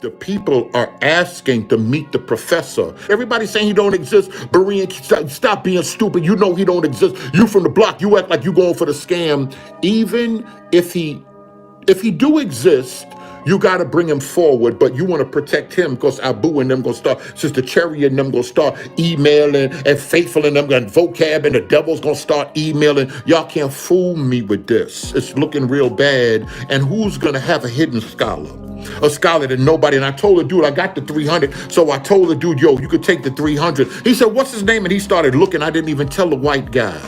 The people are asking to meet the professor. Everybody's saying he don't exist. Berean, stop being stupid. You know he don't exist. You from the block, you act like you going for the scam. Even if he do exist, you got to bring him forward, but you want to protect him because Abu and them going to start, Sister Cherry and them going to start emailing, and Faithful and them and Vocab and the devil's going to start emailing. Y'all can't fool me with this. It's looking real bad. And who's going to have a hidden scholar? A scholar that nobody, and I told the dude, I got the 300. So I told the dude, yo, you could take the 300. He said, what's his name? And he started looking. I didn't even tell the white guy.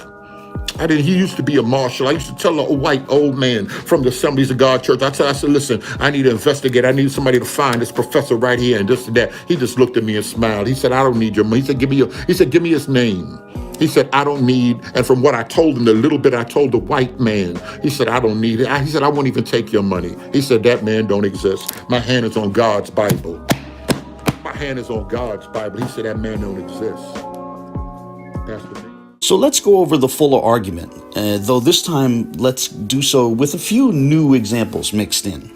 He used to be a marshal. I used to tell a white old man from the Assemblies of God Church. I said, listen, I need to investigate. I need somebody to find this professor right here and this and that. He just looked at me and smiled. He said, I don't need your money. He said, give me his name. He said, I don't need, and from what I told him, the little bit I told the white man, he said, I don't need it. He said, I won't even take your money. He said, that man don't exist. My hand is on God's Bible. My hand is on God's Bible. He said, that man don't exist. Pastor B. So let's go over the fuller argument, though this time let's do so with a few new examples mixed in.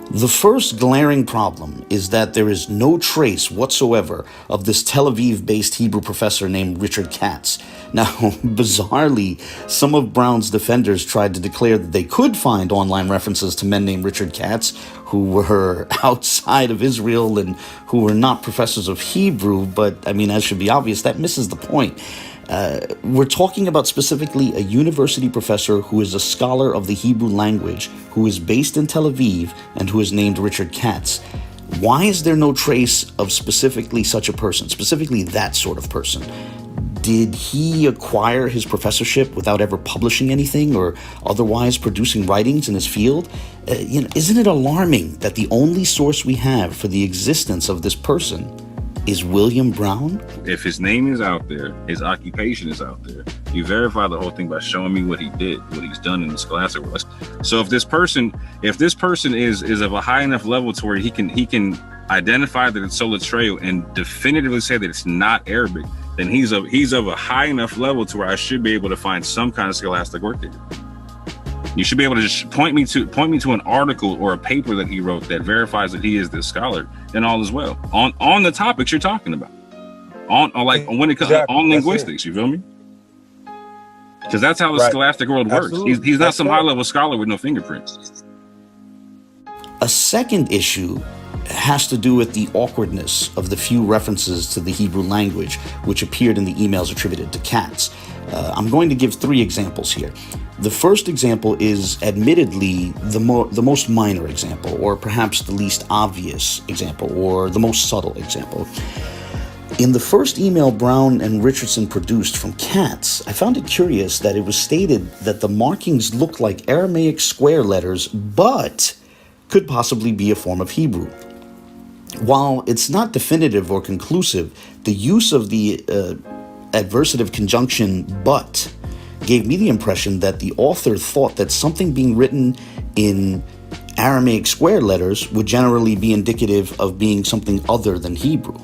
The first glaring problem is that there is no trace whatsoever of this Tel Aviv-based Hebrew professor named Richard Katz. Now, bizarrely, some of Brown's defenders tried to declare that they could find online references to men named Richard Katz who were outside of Israel and who were not professors of Hebrew, but, as should be obvious, that misses the point. We're talking about specifically a university professor who is a scholar of the Hebrew language, who is based in Tel Aviv, and who is named Richard Katz. Why is there no trace of specifically such a person, specifically that sort of person? Did he acquire his professorship without ever publishing anything or otherwise producing writings in his field? Isn't it alarming that the only source we have for the existence of this person is William Brown? If his name is out there, his occupation is out there, you verify the whole thing by showing me what he did, what he's done in the scholastic world. So if this person is of a high enough level to where he can identify that it's sola trail and definitively say that it's not Arabic, then he's of a high enough level to where I should be able to find some kind of scholastic work there. You should be able to just point me to an article or a paper that he wrote that verifies that he is this scholar, then all is well. On the topics you're talking about. When it comes on linguistics, you feel me? Because that's how the scholastic world works. Absolutely. He's not some high-level scholar with no fingerprints. A second issue has to do with the awkwardness of the few references to the Hebrew language which appeared in the emails attributed to Katz. I'm going to give 3 examples here. The first example is admittedly the most minor example, or perhaps the least obvious example, or the most subtle example. In the first email Brown and Richardson produced from Katz, I found it curious that it was stated that the markings look like Aramaic square letters, but could possibly be a form of Hebrew. While it's not definitive or conclusive, the use of the adversative conjunction but gave me the impression that the author thought that something being written in Aramaic square letters would generally be indicative of being something other than Hebrew.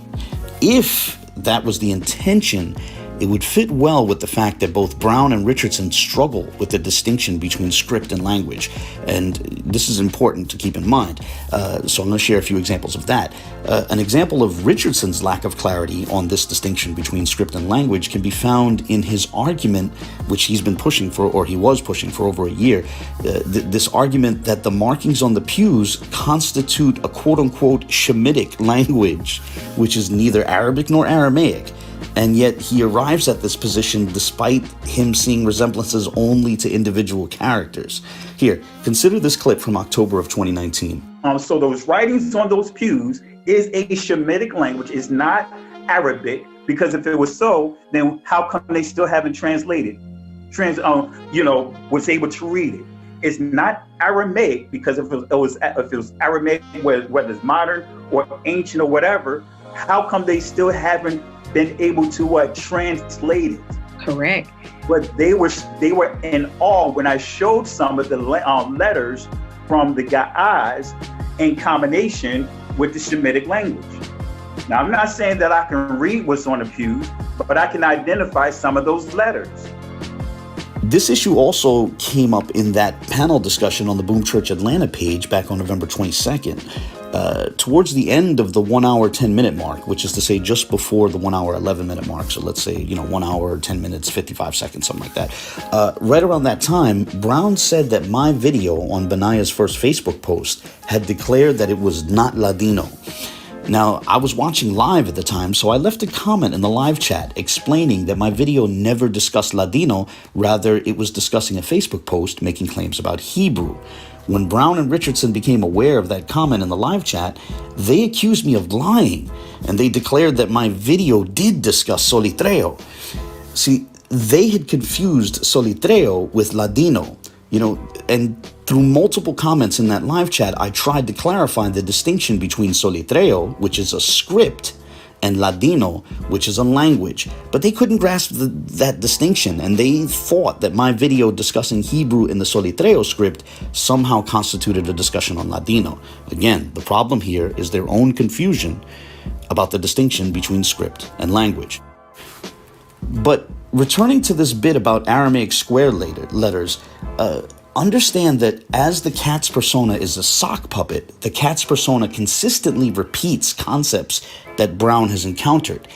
If that was the intention, it would fit well with the fact that both Brown and Richardson struggle with the distinction between script and language. And this is important to keep in mind. So I'm going to share a few examples of that. An example of Richardson's lack of clarity on this distinction between script and language can be found in his argument, which he's been pushing for, or he was pushing for over a year. This argument that the markings on the pews constitute a quote-unquote Shemitic language, which is neither Arabic nor Aramaic. And yet he arrives at this position despite him seeing resemblances only to individual characters. Here, consider this clip from October of 2019. So those writings on those pews is a Shemitic language, is not Arabic, because if it was so, then how come they still haven't translated? Was able to read it. It's not Aramaic, because if it was Aramaic, whether it's modern or ancient or whatever, how come they still haven't been able to translate it? Correct. But they were in awe when I showed some of the letters from the guys in combination with the Shemitic language. Now, I'm not saying that I can read what's on the pews, but I can identify some of those letters. This issue also came up in that panel discussion on the Boom Church Atlanta page back on November 22nd. Towards the end of the 1 hour, 10 minute mark, which is to say just before the 1 hour, 11 minute mark. So let's say, 1 hour, 10 minutes, 55 seconds, something like that. Right around that time, Brown said that my video on Benaya's first Facebook post had declared that it was not Ladino. Now, I was watching live at the time, so I left a comment in the live chat explaining that my video never discussed Ladino, rather it was discussing a Facebook post making claims about Hebrew. When Brown and Richardson became aware of that comment in the live chat, they accused me of lying, and they declared that my video did discuss Solitreo. See, they had confused Solitreo with Ladino, and through multiple comments in that live chat, I tried to clarify the distinction between Solitreo, which is a script, and Ladino, which is a language. But they couldn't grasp that distinction, and they thought that my video discussing Hebrew in the Solitreo script somehow constituted a discussion on Ladino. Again, the problem here is their own confusion about the distinction between script and language. But returning to this bit about Aramaic square letters, understand that as the Katz persona is a sock puppet, the Katz persona consistently repeats concepts that Brown has encountered.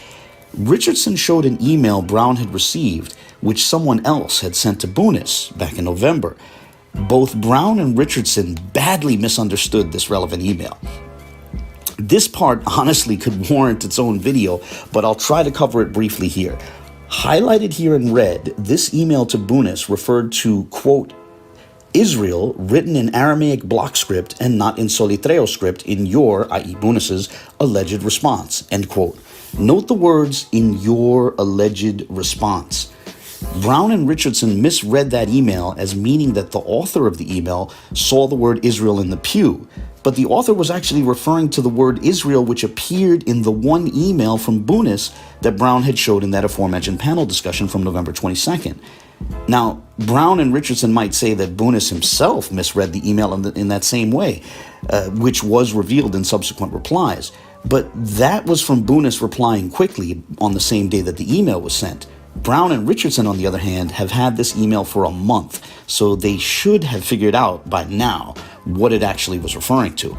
Richardson showed an email Brown had received, which someone else had sent to Bunis back in November. Both Brown and Richardson badly misunderstood this relevant email. This part honestly could warrant its own video, but I'll try to cover it briefly here. Highlighted here in red, this email to Bunis referred to, quote, Israel written in Aramaic block script and not in Solitreo script in your, i.e. Bunis's, alleged response, end quote. Note the words, in your alleged response. Brown and Richardson misread that email as meaning that the author of the email saw the word Israel in the pew, but the author was actually referring to the word Israel which appeared in the one email from Bunis that Brown had showed in that aforementioned panel discussion from November 22nd. Now, Brown and Richardson might say that Bunis himself misread the email in that same way, which was revealed in subsequent replies. But that was from Bunis replying quickly on the same day that the email was sent. Brown and Richardson, on the other hand, have had this email for a month, so they should have figured out by now what it actually was referring to.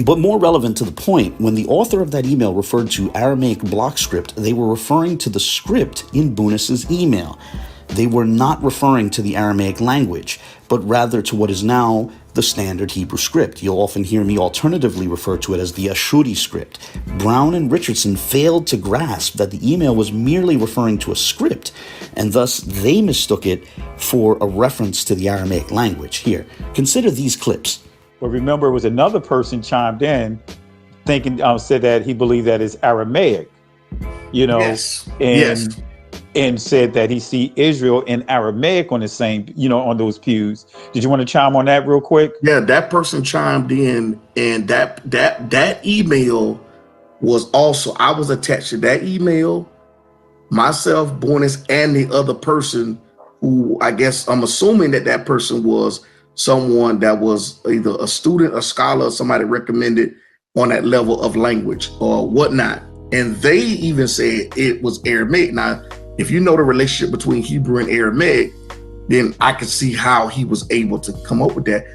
But more relevant to the point, when the author of that email referred to Aramaic block script, they were referring to the script in Bunis's email. They were not referring to the Aramaic language, but rather to what is now the standard Hebrew script. You'll often hear me alternatively refer to it as the Ashuri script. Brown and Richardson failed to grasp that the email was merely referring to a script, and thus they mistook it for a reference to the Aramaic language. Here, consider these clips. But remember, it was another person chimed in, thinking, said that he believed that it's Aramaic, Yes. Yes. And said that he see Israel in Aramaic on the same, on those pews. Did you want to chime on that real quick? Yeah, that person chimed in, and that email was also, I was attached to that email, myself, Bunis, and the other person who, I guess, I'm assuming that person was someone that was either a student, a scholar, or somebody recommended on that level of language or whatnot. And they even said it was Aramaic. Now, if you know the relationship between Hebrew and Aramaic, then I could see how he was able to come up with that.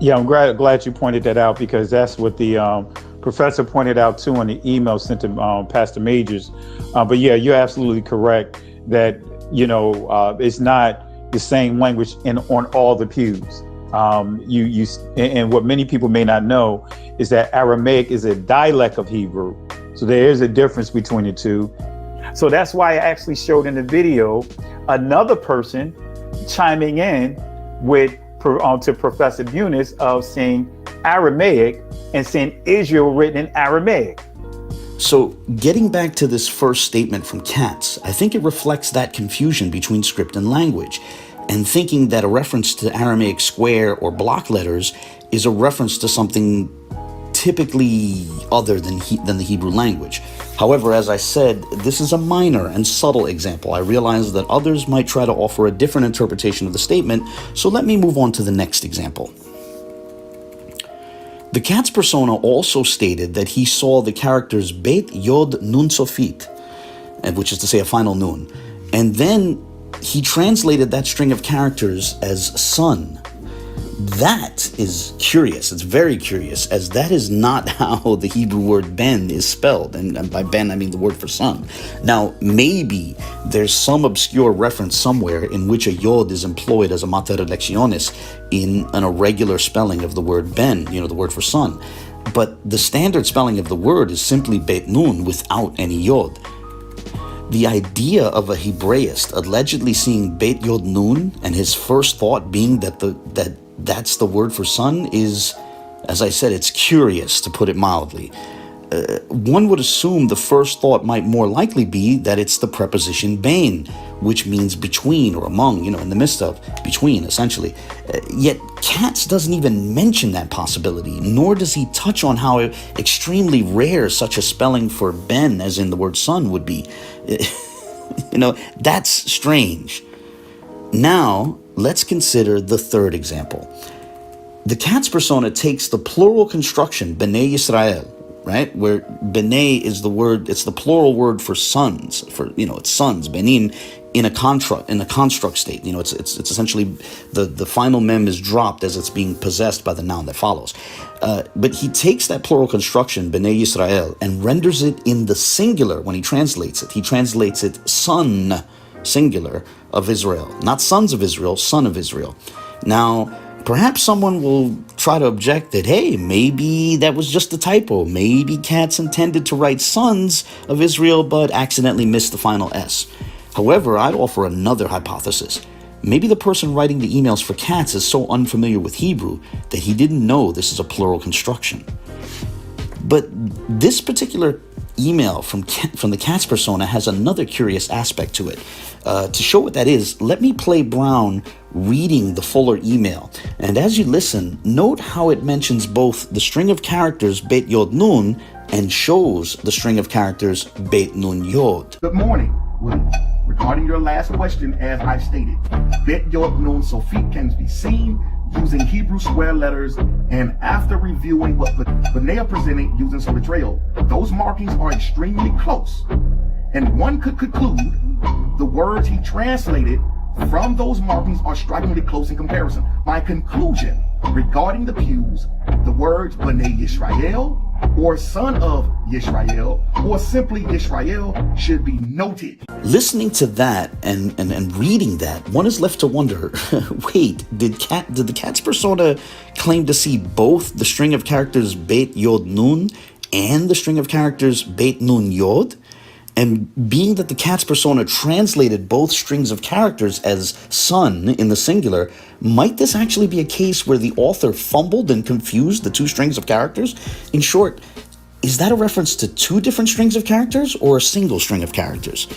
Yeah, I'm glad you pointed that out, because that's what the professor pointed out too in the email sent to Pastor Majors. But yeah, you're absolutely correct that, it's not the same language on all the pews. And what many people may not know is that Aramaic is a dialect of Hebrew. So there is a difference between the two. So that's why I actually showed in the video another person chiming in to Professor Bunis of saying Aramaic and saying Israel written in Aramaic. So getting back to this first statement from Katz, I think it reflects that confusion between script and language, and thinking that a reference to Aramaic square or block letters is a reference to something typically other than the Hebrew language. However, as I said, this is a minor and subtle example. I realize that others might try to offer a different interpretation of the statement, so let me move on to the next example. The Katz persona also stated that he saw the characters Bet Yod Nun Sofit, which is to say a final nun, and then he translated that string of characters as son. That is curious. It's very curious, as that is not how the Hebrew word ben is spelled. And by ben, I mean the word for son. Now, maybe there's some obscure reference somewhere in which a yod is employed as a mater electionis in an irregular spelling of the word ben, the word for son. But the standard spelling of the word is simply bet nun without any yod. The idea of a Hebraist allegedly seeing bet yod nun and his first thought being that's the word for son is, as I said, it's curious, to put it mildly. One would assume the first thought might more likely be that it's the preposition bein, which means between or among, in the midst of, between, essentially. Yet Katz doesn't even mention that possibility, nor does he touch on how extremely rare such a spelling for ben, as in the word son, would be. That's strange. Now, let's consider the third example. The Katz persona takes the plural construction, Bnei Yisrael, right? Where Bnei is the word, it's the plural word for sons, it's sons, Benin, in a construct state. It's essentially the final mem is dropped as it's being possessed by the noun that follows. But he takes that plural construction, Bnei Yisrael, and renders it in the singular when he translates it. He translates it son, singular, of Israel. Not sons of Israel, son of Israel. Now, perhaps someone will try to object that, hey, maybe that was just a typo. Maybe Katz intended to write sons of Israel, but accidentally missed the final S. However, I'd offer another hypothesis. Maybe the person writing the emails for Katz is so unfamiliar with Hebrew that he didn't know this is a plural construction. But this particular email from the Katz persona has another curious aspect to it. To show what that is, let me play Brown reading the fuller email. And as you listen, note how it mentions both the string of characters bet yod nun and shows the string of characters bet nun yod. Good morning, William. Regarding your last question, as I stated, bet yod nun sofit can be seen using Hebrew square letters, and after reviewing what Benea presented using some betrayal, those markings are extremely close. And one could conclude the words he translated from those markings are strikingly close in comparison. My conclusion regarding the pews, the words Bnei Yisrael, or son of Yisrael, or simply Yisrael, should be noted. Listening to that and reading that, one is left to wonder, wait, did the Katz persona claim to see both the string of characters bet yod nun and the string of characters bet nun yod? And being that the Katz persona translated both strings of characters as son in the singular, might this actually be a case where the author fumbled and confused the two strings of characters? In short, is that a reference to two different strings of characters or a single string of characters?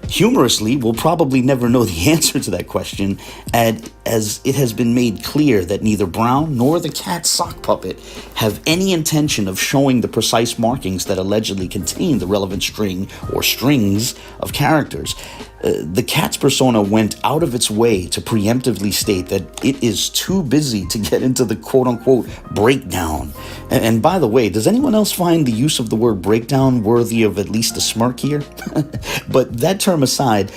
Humorously, we'll probably never know the answer to that question, as it has been made clear that neither Brown nor the Katz sock puppet have any intention of showing the precise markings that allegedly contain the relevant string or strings of characters. The Katz persona went out of its way to preemptively state that it is too busy to get into the quote-unquote breakdown. And by the way, does anyone else find the use of the word breakdown worthy of at least a smirk here? But that term aside,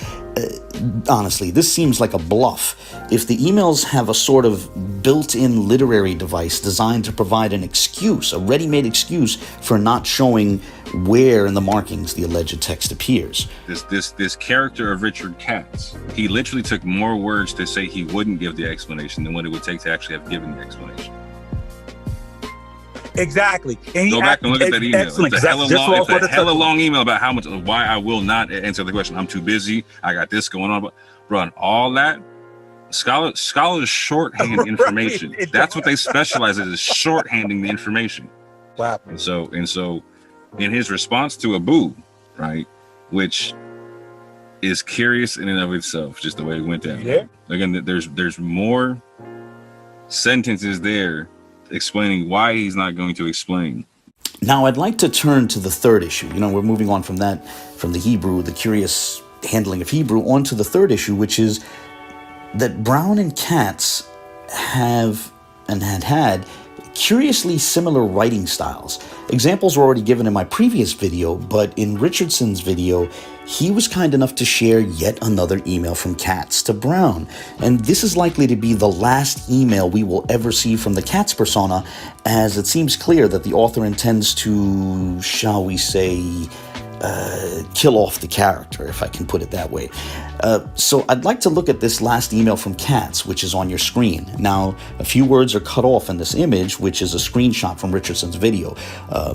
honestly, this seems like a bluff. If the emails have a sort of built-in literary device designed to provide an excuse, a ready-made excuse for not showing where in the markings the alleged text appears. This character of Richard Katz, he literally took more words to say he wouldn't give the explanation than what it would take to actually have given the explanation. Exactly. And go back and look at that email. Excellent. It's a hella long email about why I will not answer the question. I'm too busy. I got this going on. But bro, all that scholars shorthand information. Right. That's what they specialize in, is shorthanding the information. Wow. And so in his response to Abu, right, which is curious in and of itself, just the way it went down. Yeah. Again, there's more sentences there explaining why he's not going to explain. Now, I'd like to turn to the third issue. We're moving on from the Hebrew, the curious handling of Hebrew, onto the third issue, which is that Brown and Katz have and had curiously similar writing styles. Examples were already given in my previous video, but in Richardson's video, he was kind enough to share yet another email from Katz to Brown. And this is likely to be the last email we will ever see from the Katz persona, as it seems clear that the author intends to, shall we say, kill off the character, if I can put it that way. So I'd like to look at this last email from Katz, which is on your screen. Now, a few words are cut off in this image, which is a screenshot from Richardson's video.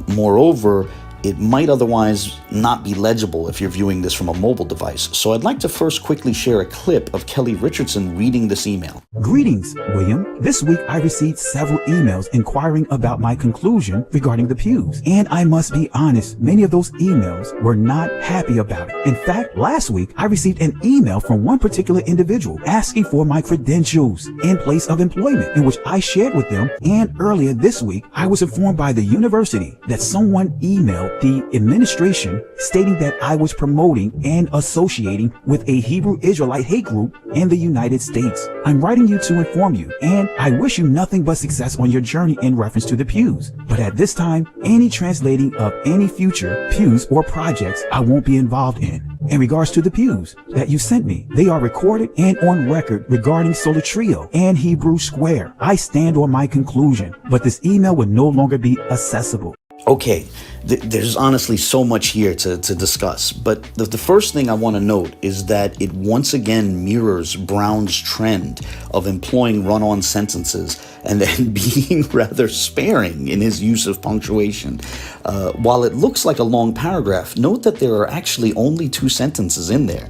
Moreover, it might otherwise not be legible if you're viewing this from a mobile device. So I'd like to first quickly share a clip of Kelly Richardson reading this email. Greetings, William. This week I received several emails inquiring about my conclusion regarding the pews. And I must be honest, many of those emails were not happy about it. In fact, last week I received an email from one particular individual asking for my credentials and place of employment, in which I shared with them. And earlier this week, I was informed by the university that someone emailed the administration stating that I was promoting and associating with a Hebrew Israelite hate group in the United States. I'm writing you to inform you, and I wish you nothing but success on your journey in reference to the pews. But at this time, any translating of any future pews or projects I won't be involved in. In regards to the pews that you sent me, they are recorded and on record regarding Solar Trio and Hebrew Square. I stand on my conclusion, but this email will no longer be accessible. Okay, there's honestly so much here to discuss, but the first thing I want to note is that it once again mirrors Brown's trend of employing run-on sentences and then being rather sparing in his use of punctuation. While it looks like a long paragraph, note that there are actually only 2 sentences in there.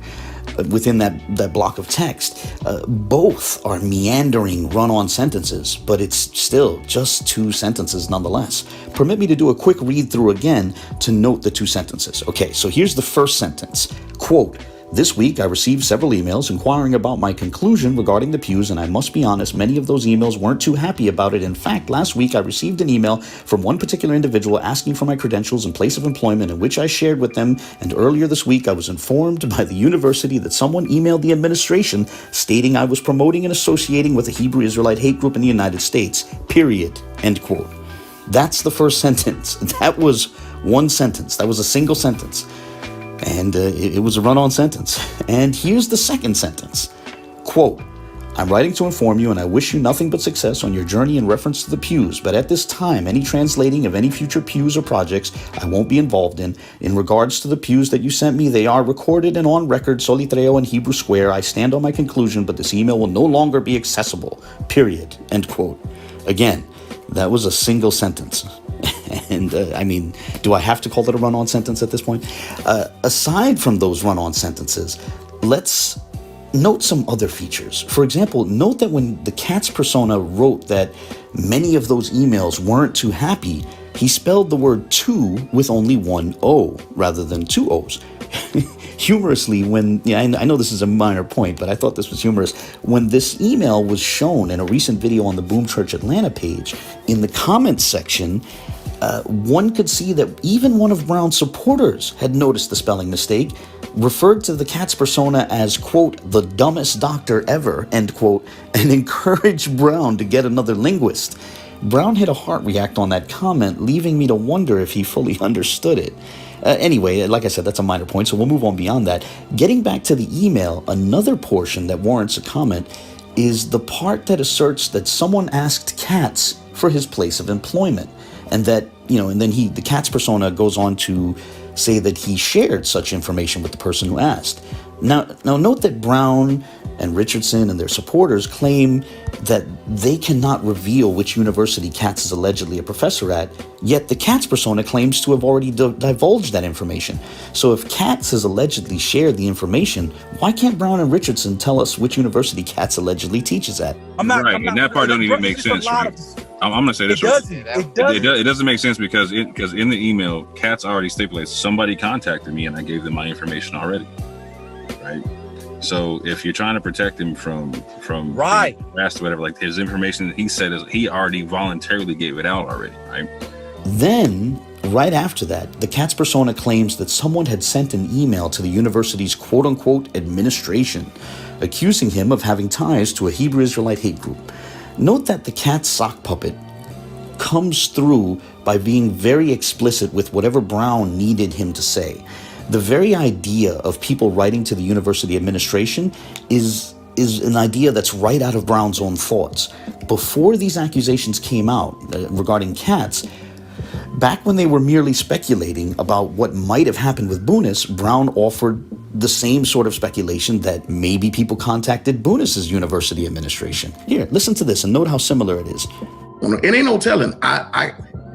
Within that block of text. Both are meandering run-on sentences, but it's still just 2 sentences nonetheless. Permit me to do a quick read-through again to note the 2 sentences. Okay, so here's the first sentence. Quote, "This week I received several emails inquiring about my conclusion regarding the pews, and I must be honest, many of those emails weren't too happy about it. In fact, last week I received an email from one particular individual asking for my credentials and place of employment, in which I shared with them, and earlier this week I was informed by the university that someone emailed the administration stating I was promoting and associating with a Hebrew Israelite hate group in the United States, period." End quote. That's the first sentence. That was one sentence. That was a single sentence. And it was a run-on sentence. And here's the second sentence. Quote, "I'm writing to inform you, and I wish you nothing but success on your journey in reference to the pews, but at this time, any translating of any future pews or projects I won't be involved in. In regards to the pews that you sent me, they are recorded and on record, Solitreo and Hebrew Square. I stand on my conclusion, but this email will no longer be accessible, period." End quote. Again, that was a single sentence. And I mean, do I have to call it a run-on sentence at this point? Aside from those run-on sentences, let's note some other features. For example, note that when the Katz persona wrote that many of those emails weren't too happy, he spelled the word "to" with only one O rather than 2 O's. Humorously, I know this is a minor point, but I thought this was humorous. When this email was shown in a recent video on the Boom Church Atlanta page, in the comments section, one could see that even one of Brown's supporters had noticed the spelling mistake, referred to the Katz persona as, quote, "the dumbest doctor ever," end quote, and encouraged Brown to get another linguist. Brown hit a heart react on that comment, leaving me to wonder if he fully understood it. Anyway, like I said, that's a minor point, so we'll move on beyond that. Getting back to the email, another portion that warrants a comment is the part that asserts that someone asked Katz for his place of employment, and that, and then the Katz persona goes on to say that he shared such information with the person who asked. Now note that Brown and Richardson and their supporters claim that they cannot reveal which university Katz is allegedly a professor at, yet the Katz persona claims to have already divulged that information. So if Katz has allegedly shared the information, why can't Brown and Richardson tell us which university Katz allegedly teaches at? And that part don't even make sense. Right? I'm going to say this. It doesn't make sense because in the email, Katz already stipulates somebody contacted me and I gave them my information already. Right. So if you're trying to protect him from right harassed or whatever, like his information that he said is he already voluntarily gave it out already, right? Then, right after that, the Katz persona claims that someone had sent an email to the university's quote-unquote administration, accusing him of having ties to a Hebrew Israelite hate group. Note that the Katz sock puppet comes through by being very explicit with whatever Brown needed him to say. The very idea of people writing to the university administration is an idea that's right out of Brown's own thoughts. Before these accusations came out regarding Katz, back when they were merely speculating about what might have happened with Bunis, Brown offered the same sort of speculation that maybe people contacted Bunis's university administration. Here, listen to this and note how similar it is. It ain't no telling.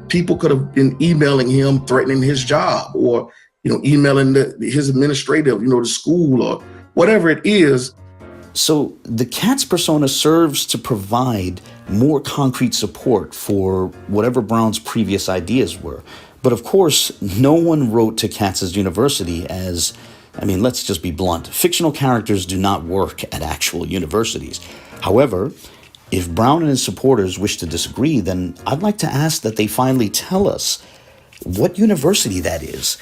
People could have been emailing him, threatening his job, or emailing his administrative, the school or whatever it is. So the Katz persona serves to provide more concrete support for whatever Brown's previous ideas were. But of course, no one wrote to Katz's university as, let's just be blunt, fictional characters do not work at actual universities. However, if Brown and his supporters wish to disagree, then I'd like to ask that they finally tell us what university that is.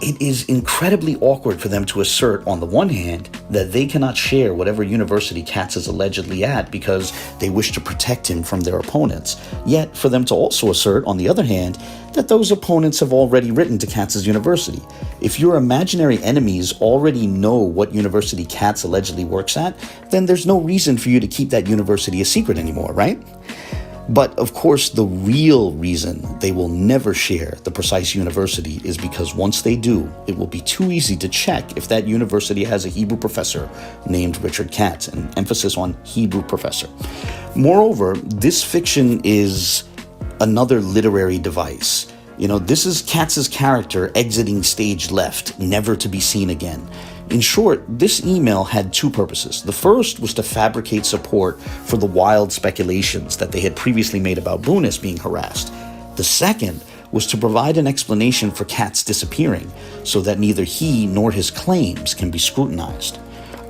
It is incredibly awkward for them to assert, on the one hand, that they cannot share whatever university Katz is allegedly at because they wish to protect him from their opponents. Yet, for them to also assert, on the other hand, that those opponents have already written to Katz's university. If your imaginary enemies already know what university Katz allegedly works at, then there's no reason for you to keep that university a secret anymore, right? But of course, the real reason they will never share the precise university is because once they do, it will be too easy to check if that university has a Hebrew professor named Richard Katz, an emphasis on Hebrew professor. Moreover, this fiction is another literary device. This is Katz's character exiting stage left, never to be seen again. In short, this email had two purposes. The first was to fabricate support for the wild speculations that they had previously made about Bunis being harassed. The second was to provide an explanation for Katz disappearing, so that neither he nor his claims can be scrutinized.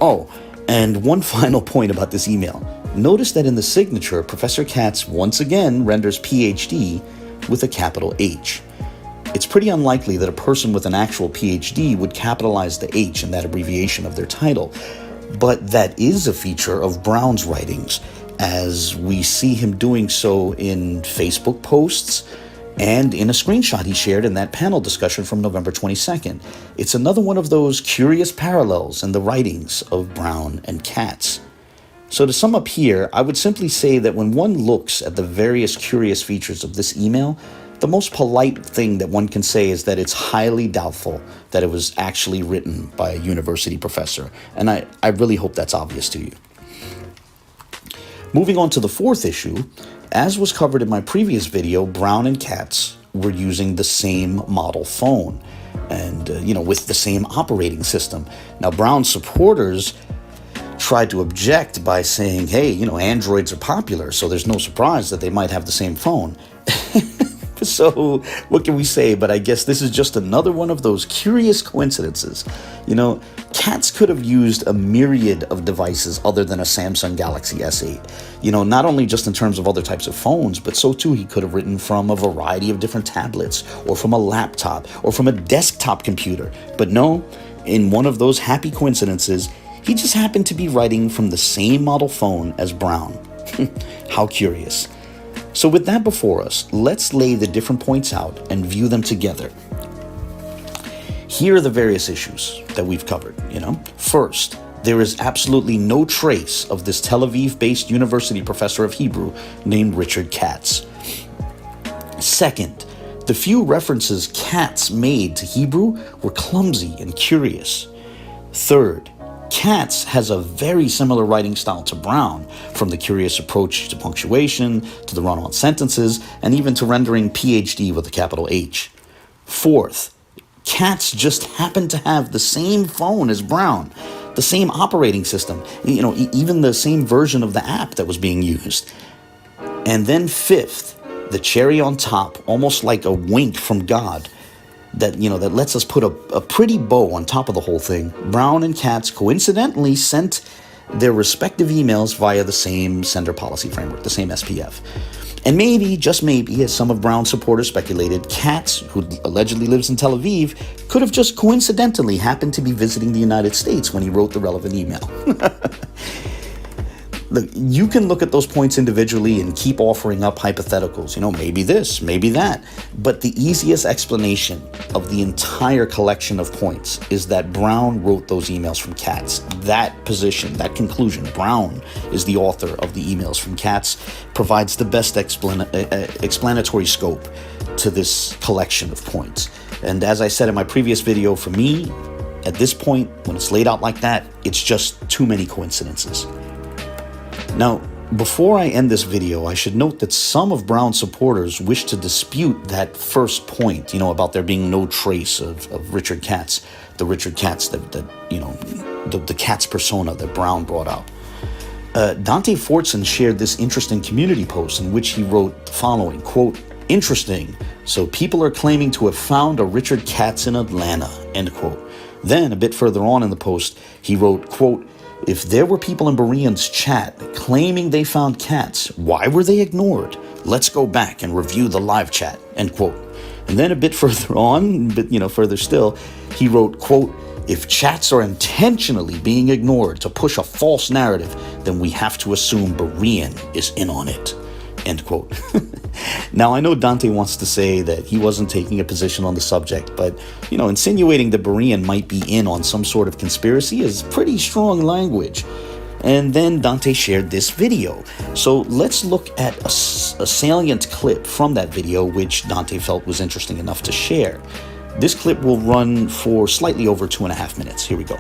Oh, and one final point about this email. Notice that in the signature, Professor Katz once again renders PhD with a capital H. It's pretty unlikely that a person with an actual PhD would capitalize the H in that abbreviation of their title, but that is a feature of Brown's writings, as we see him doing so in Facebook posts and in a screenshot he shared in that panel discussion from November 22nd. It's another one of those curious parallels in the writings of Brown and Katz. So to sum up here, I would simply say that when one looks at the various curious features of this email, the most polite thing that one can say is that it's highly doubtful that it was actually written by a university professor. And I really hope that's obvious to you. Moving on to the fourth issue, as was covered in my previous video, Brown and Katz were using the same model phone and, with the same operating system. Now, Brown's supporters tried to object by saying, hey, Androids are popular, so there's no surprise that they might have the same phone. So what can we say? But I guess this is just another one of those curious coincidences. Katz could have used a myriad of devices other than a Samsung Galaxy S8. Not only just in terms of other types of phones, but so too he could have written from a variety of different tablets, or from a laptop, or from a desktop computer. But no, in one of those happy coincidences, he just happened to be writing from the same model phone as Brown. How curious. So with that before us, let's lay the different points out and view them together. Here are the various issues that we've covered, First, there is absolutely no trace of this Tel Aviv-based university professor of Hebrew named Richard Katz. Second, the few references Katz made to Hebrew were clumsy and curious. Third, Katz has a very similar writing style to Brown, from the curious approach to punctuation, to the run-on sentences, and even to rendering PhD with a capital H. Fourth, Katz just happened to have the same phone as Brown, the same operating system, even the same version of the app that was being used. And then fifth, the cherry on top, almost like a wink from God, that lets us put a pretty bow on top of the whole thing. Brown and Katz coincidentally sent their respective emails via the same sender policy framework, the same SPF. And maybe, just maybe, as some of Brown's supporters speculated, Katz, who allegedly lives in Tel Aviv, could have just coincidentally happened to be visiting the United States when he wrote the relevant email. Look, you can look at those points individually and keep offering up hypotheticals, maybe this, maybe that. But the easiest explanation of the entire collection of points is that Brown wrote those emails from Katz. That position, that conclusion, Brown is the author of the emails from Katz, provides the best explanatory scope to this collection of points. And as I said in my previous video, for me, at this point, when it's laid out like that, it's just too many coincidences. Now, before I end this video, I should note that some of Brown's supporters wish to dispute that first point, about there being no trace of Richard Katz, the Richard Katz the Katz persona that Brown brought out. Dante Fortson shared this interesting community post in which he wrote the following, quote, "Interesting, so people are claiming to have found a Richard Katz in Atlanta," end quote. Then, a bit further on in the post, he wrote, quote, "If there were people in Berean's chat claiming they found Katz, why were they ignored? Let's go back and review the live chat," end quote. And then a bit further on, further still, he wrote, quote, "If chats are intentionally being ignored to push a false narrative, then we have to assume Berean is in on it," end quote. Now, I know Dante wants to say that he wasn't taking a position on the subject, but, insinuating that Berean might be in on some sort of conspiracy is pretty strong language. And then Dante shared this video. So let's look at a salient clip from that video, which Dante felt was interesting enough to share. This clip will run for slightly over 2.5 minutes. Here we go.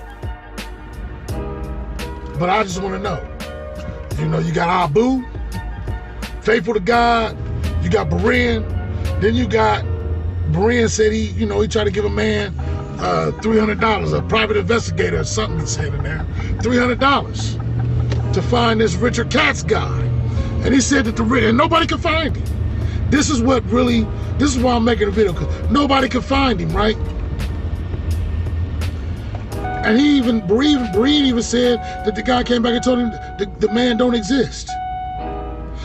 But I just want to know, you got Abu, faithful to God, you got Berean, then you got Berean said he tried to give a man $300, a private investigator or something that's said in there, $300 to find this Richard Katz guy. And he said that and nobody could find him. This is why I'm making a video, because nobody could find him, right? And Berean even said that the guy came back and told him the man don't exist.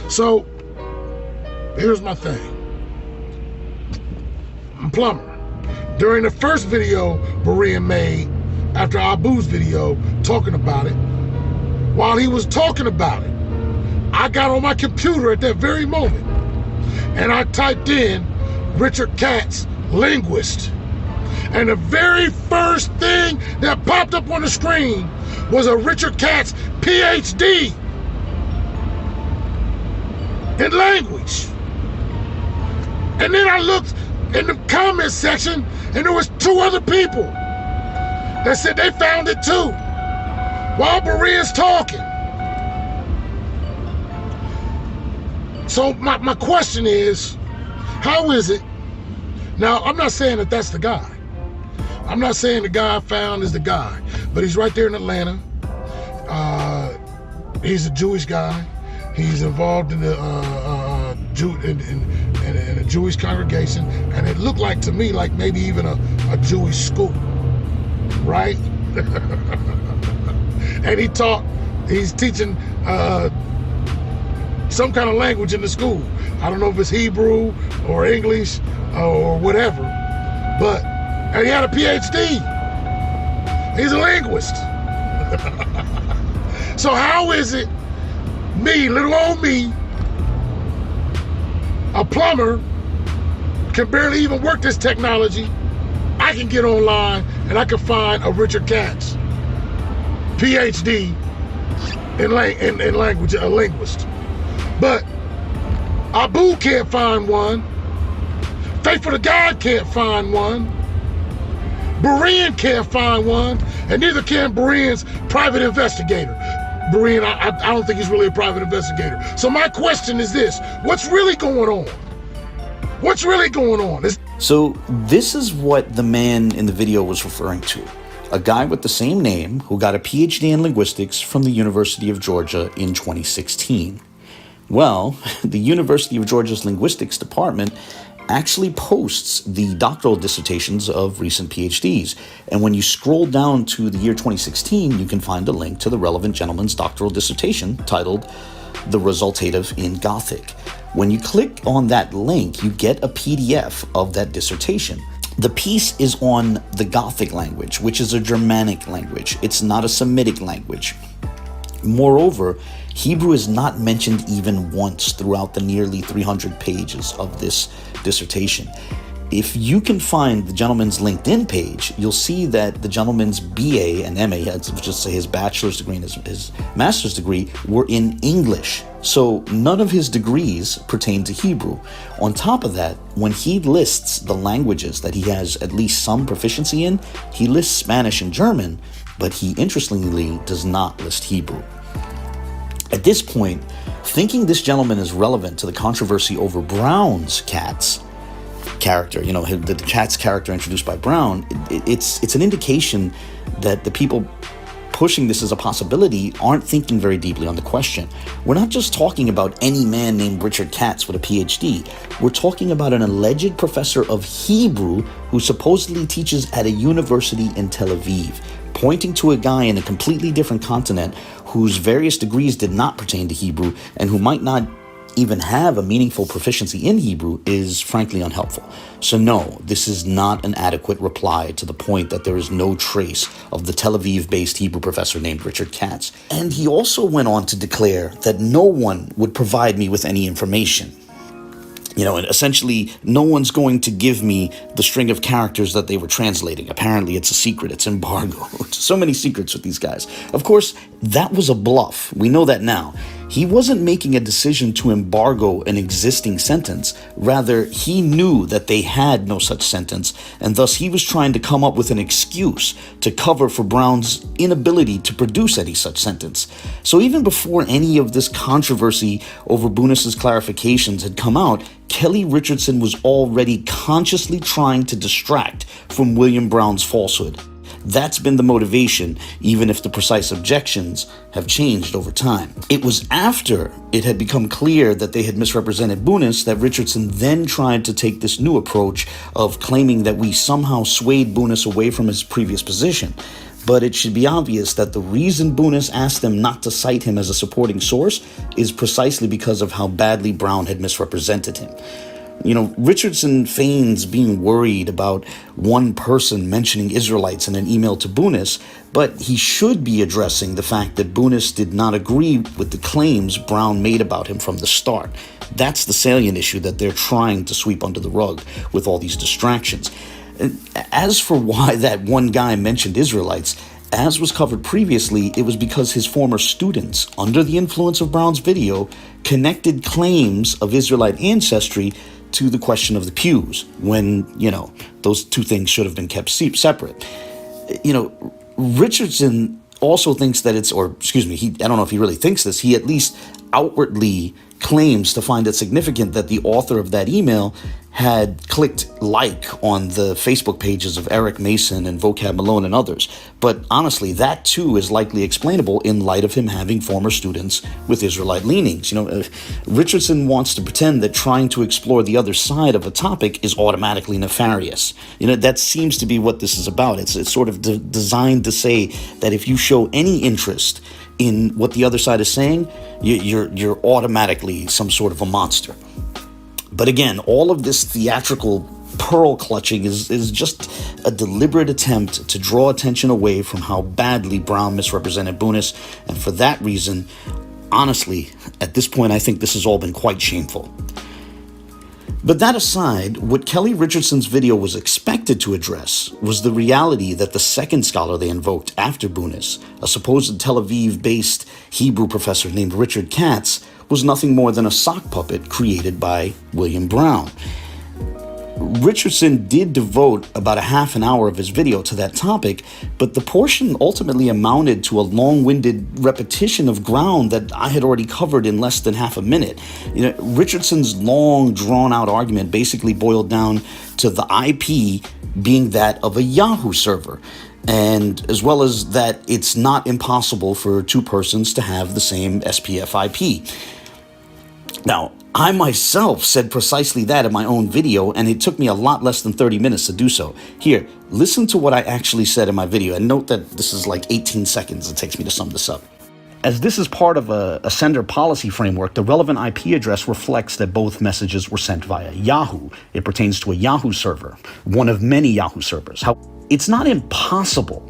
So, here's my thing. I'm Plumber. During the first video Berean made, after Abu's video, talking about it, while he was talking about it, I got on my computer at that very moment, and I typed in Richard Katz, linguist. And the very first thing that popped up on the screen was a Richard Katz PhD in language. And then I looked in the comment section, and there was 2 other people that said they found it too, while Berean's talking. So my question is, how is it? Now, I'm not saying that that's the guy. I'm not saying the guy I found is the guy, but he's right there in Atlanta. He's a Jewish guy. He's involved in the in a Jewish congregation, and it looked like to me like maybe even a Jewish school, right? And he's teaching some kind of language in the school. I don't know if it's Hebrew or English or whatever, and he had a PhD. He's a linguist. So how is it me, little old me, a plumber, can barely even work this technology, I can get online and I can find a Richard Katz PhD in language, a linguist. But Abu can't find one. Faithful to God can't find one. Berean can't find one, and neither can Berean's private investigator. Berean, I don't think he's really a private investigator. So my question is this: what's really going on? What's really going on? So this is what the man in the video was referring to. A guy with the same name who got a PhD in linguistics from the University of Georgia in 2016. Well, the University of Georgia's linguistics department actually posts the doctoral dissertations of recent PhDs. And when you scroll down to the year 2016, you can find a link to the relevant gentleman's doctoral dissertation titled The Resultative in Gothic. When you click on that link, you get a PDF of that dissertation. The piece is on the Gothic language, which is a Germanic language. It's not a Semitic language. Moreover, Hebrew is not mentioned even once throughout the nearly 300 pages of this dissertation. If you can find the gentleman's LinkedIn page, you'll see that the gentleman's BA and MA, let's just say his bachelor's degree and his master's degree, were in English. So none of his degrees pertain to Hebrew. On top of that, when he lists the languages that he has at least some proficiency in, he lists Spanish and German, but he interestingly does not list Hebrew. At this point, thinking this gentleman is relevant to the controversy over Brown's Katz character, the Katz character introduced by Brown, it's an indication that the people pushing this as a possibility aren't thinking very deeply on the question. We're not just talking about any man named Richard Katz with a PhD. We're talking about an alleged professor of Hebrew who supposedly teaches at a university in Tel Aviv, pointing to a guy in a completely different continent whose various degrees did not pertain to Hebrew and who might not even have a meaningful proficiency in Hebrew is frankly unhelpful. So no, this is not an adequate reply to the point that there is no trace of the Tel Aviv-based Hebrew professor named Richard Katz. And he also went on to declare that no one would provide me with any information. And essentially, no one's going to give me the string of characters that they were translating. Apparently, it's a secret. It's embargoed. So many secrets with these guys. Of course, that was a bluff. We know that now. He wasn't making a decision to embargo an existing sentence. Rather, he knew that they had no such sentence, and thus he was trying to come up with an excuse to cover for Brown's inability to produce any such sentence. So even before any of this controversy over Bunis's clarifications had come out, Kelly Richardson was already consciously trying to distract from William Brown's falsehood. That's been the motivation, even if the precise objections have changed over time. It was after it had become clear that they had misrepresented Bunis that Richardson then tried to take this new approach of claiming that we somehow swayed Bunis away from his previous position. But it should be obvious that the reason Bunis asked them not to cite him as a supporting source is precisely because of how badly Brown had misrepresented him. Richardson feigns being worried about one person mentioning Israelites in an email to Bunis, but he should be addressing the fact that Bunis did not agree with the claims Brown made about him from the start. That's the salient issue that they're trying to sweep under the rug with all these distractions. As for why that one guy mentioned Israelites, as was covered previously, it was because his former students, under the influence of Brown's video, connected claims of Israelite ancestry to the question of the pews, when, those two things should have been kept separate. Richardson also thinks that I don't know if he really thinks this, he at least outwardly claims to find it significant that the author of that email had clicked like on the Facebook pages of Eric Mason and Vocab Malone and others. But honestly, that too is likely explainable in light of him having former students with Israelite leanings. Richardson wants to pretend that trying to explore the other side of a topic is automatically nefarious. That seems to be what this is about. It's sort of designed to say that if you show any interest in what the other side is saying, you're automatically some sort of a monster. But again, all of this theatrical pearl clutching is just a deliberate attempt to draw attention away from how badly Brown misrepresented Bunis, and for that reason, honestly, at this point, I think this has all been quite shameful. But that aside, what Kelly Richardson's video was expected to address was the reality that the second scholar they invoked after Bunis, a supposed Tel Aviv-based Hebrew professor named Richard Katz, was nothing more than a sock puppet created by William Brown. Richardson did devote about a half an hour of his video to that topic, but the portion ultimately amounted to a long-winded repetition of ground that I had already covered in less than half a minute. Richardson's long, drawn-out argument basically boiled down to the IP being that of a Yahoo server, and as well as that it's not impossible for two persons to have the same SPF IP. Now, I myself said precisely that in my own video, and it took me a lot less than 30 minutes to do so. Here, listen to what I actually said in my video, and note that this is like 18 seconds it takes me to sum this up. As this is part of a sender policy framework, the relevant IP address reflects that both messages were sent via Yahoo. It pertains to a Yahoo server, one of many Yahoo servers. It's not impossible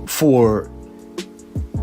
for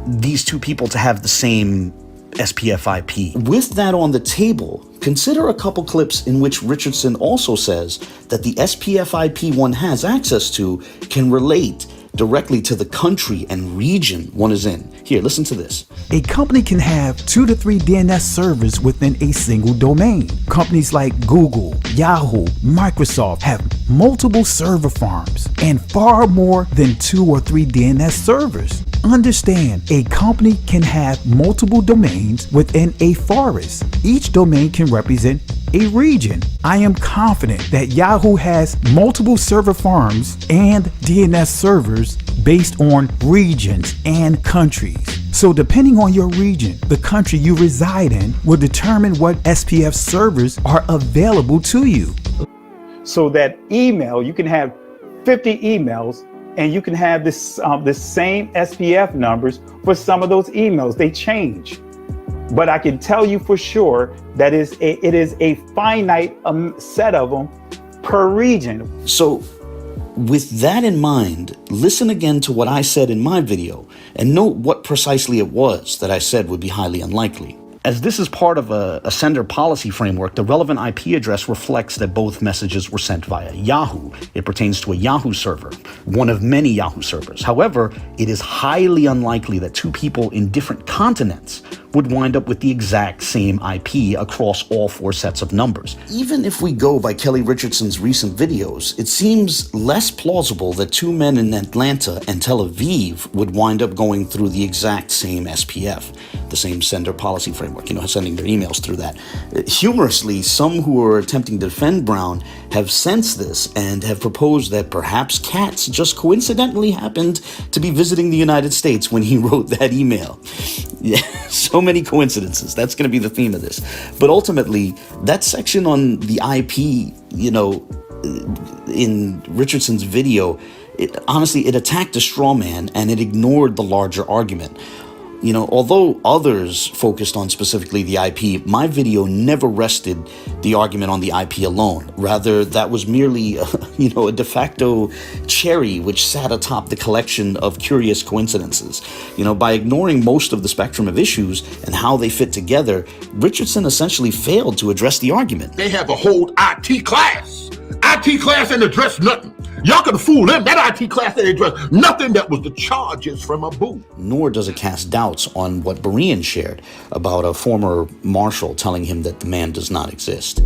these two people to have the same SPF IP. With that on the table, consider a couple clips in which Richardson also says that the SPF IP one has access to can relate directly to the country and region one is in. Here, listen to this. A company can have 2 to 3 DNS servers within a single domain. Companies like Google, Yahoo, Microsoft have multiple server farms and far more than 2 or 3 DNS servers. Understand, a company can have multiple domains within a forest. Each domain can represent a region. I am confident that Yahoo has multiple server farms and DNS servers based on regions and countries. So depending on your region, the country you reside in will determine what SPF servers are available to you. So that email, you can have 50 emails and you can have this same SPF numbers for some of those emails. They change. But I can tell you for sure that it is a finite set of them per region. So with that in mind, listen again to what I said in my video and note what precisely it was that I said would be highly unlikely. As this is part of a sender policy framework, the relevant IP address reflects that both messages were sent via Yahoo. It pertains to a Yahoo server, one of many Yahoo servers. However, it is highly unlikely that 2 people in different continents would wind up with the exact same IP across all 4 sets of numbers. Even if we go by Kelly Richardson's recent videos, it seems less plausible that 2 men in Atlanta and Tel Aviv would wind up going through the exact same SPF, the same sender policy framework, sending their emails through that. Humorously, some who are attempting to defend Brown have sensed this and have proposed that perhaps Katz just coincidentally happened to be visiting the United States when he wrote that email. Yeah, so many coincidences. That's going to be the theme of this. But ultimately, that section on the IP, in Richardson's video, it attacked a straw man and it ignored the larger argument. Although others focused on specifically the IP, my video never rested the argument on the IP alone. Rather, that was merely, a de facto cherry which sat atop the collection of curious coincidences. By ignoring most of the spectrum of issues and how they fit together, Richardson essentially failed to address the argument. They have a whole IT class. IT class ain't addressed nothing. Y'all can fool them. That IT class ain't addressed nothing that was the charges from Abu. Nor does it cast doubts on what Berean shared about a former marshal telling him that the man does not exist.